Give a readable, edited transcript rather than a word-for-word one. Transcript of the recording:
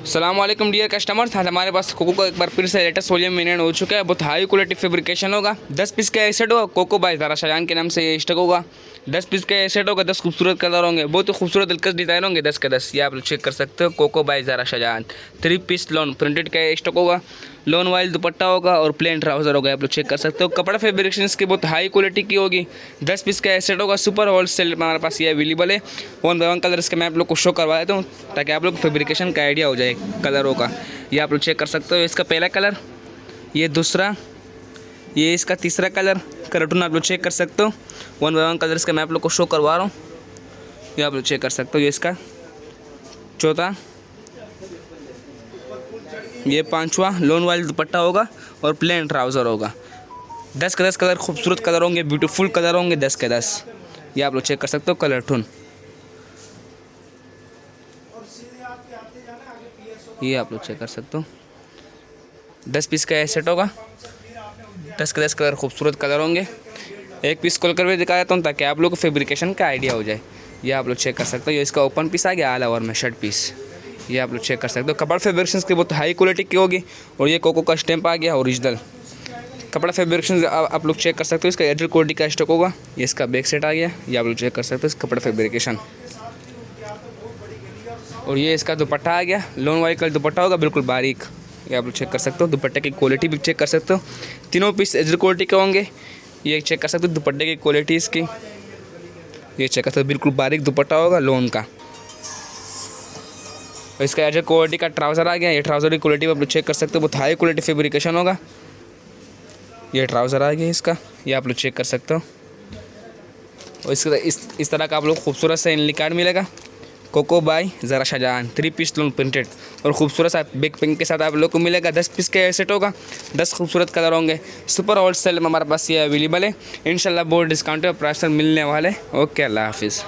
सलाम वालेकुम dear customers. आज हमारे पास कोको का एक बार फिर से लेटेस्ट वॉल्यूम मिनट हो चुका है। बहुत हाई क्वालिटी फैब्रिकेशन होगा। 10 पीस का एसेट होगा। कोको बाय ज़ारा शाहजहान के नाम से ये स्टॉक होगा। 10 पीस का एसेट होगा। 10 खूबसूरत कलर होंगे। बहुत ही खूबसूरत दिलकश डिज़ाइन होंगे। 10 के 10 ये आप लोग चेक कर सकते हो। Coco by Zara Shahjahan 3 piece lawn printed का स्टॉक होगा। लोन वाइल दुपट्टा होगा और प्लेन ट्राउजर होगा। आप लोग चेक कर सकते हो। कपड़ा फैब्रिकेशन इसकी बहुत हाई क्वालिटी की होगी। 10 पीस का एसेट होगा। सुपर होलसेल में हमारे पास ये अवेलेबल है। वन बाय वन कलर इसके मैं आप लोग को शो करवा देता हूँ ताकि आप लोग फैब्रिकेशन का आइडिया हो जाए कलरों का। ये आप लोग चेक कर सकते हो। इसका पहला कलर, ये दूसरा, ये इसका तीसरा कलर कार्टून आप लोग चेक कर सकते हो। वन बाय वन कलर इसका मैं आप लोग को शो करवा रहा हूँ। ये आप लोग चेक कर सकते हो। ये इसका चौथा, ये पांचवा लोन वाली दुपट्टा होगा और प्लेन ट्राउज़र होगा। 10 के 10 कलर खूबसूरत कलर होंगे। ब्यूटीफुल कलर होंगे। 10 के 10 ये आप लोग चेक कर सकते हो। कलर टून ये आप लोग चेक कर सकते हो। 10 पीस का एसेट होगा। 10 के 10 कलर खूबसूरत कलर होंगे। एक पीस खोल कर भी दिखा देता हूँ ताकि आप लोग को फैब्रिकेशन का आइडिया हो जाए। ये आप लोग चेक कर सकते हो। ये इसका ओपन पीस आ गया ऑल ओवर में शर्ट पीस। ये आप लोग चेक कर सकते हो। कपड़ा फैब्रिकेशन की बहुत हाई क्वालिटी की होगी और ये कोको का स्टैंप आ गया ओरिजिनल। कपड़ा फैब्रिकेशन आप लोग चेक कर सकते हो। इसका एड्रेस क्वालिटी का स्टॉक होगा। ये इसका बैक सेट आ गया। ये आप लोग चेक कर सकते हो। इस कपड़ा फैब्रिकेशन और ये इसका दुपट्टा आ गया। लोन वाइट कलर दुपट्टा होगा, बिल्कुल बारीक। ये आप लोग चेक कर सकते हो। दुपट्टे की क्वालिटी भी चेक कर सकते हो। तीनों पीस एड्रेस क्वालिटी के होंगे। ये चेक कर सकते हो दुपट्टे की क्वालिटी इसकी। ये चेक कर सकते हो। बिल्कुल बारीक दुपट्टा होगा लोन का। और इसका एड्रेस क्वालिटी का ट्राउज़र आ गया। ये ट्राउज़र की क्वालिटी आप लोग चेक कर सकते हो। बहुत हाई क्वालिटी फैब्रिकेशन होगा। ये ट्राउज़र आ गया इसका। ये आप लोग चेक कर सकते हो। और इस तरह का आप लोग खूबसूरत सा इनली कार्ड मिलेगा। Coco by Zara Shahjahan 3 piece lawn printed और खूबसूरत सा बिग पिंक के साथ आप लोग को मिलेगा। 10 पीस का एसेट होगा। 10 खूबसूरत कलर होंगे। सुपर होलसेल में हमारे पास ये अवेलेबल है। इंशाल्लाह बहुत डिस्काउंट और प्राइस मिलने वाले। ओके, अल्लाह हाफिज़।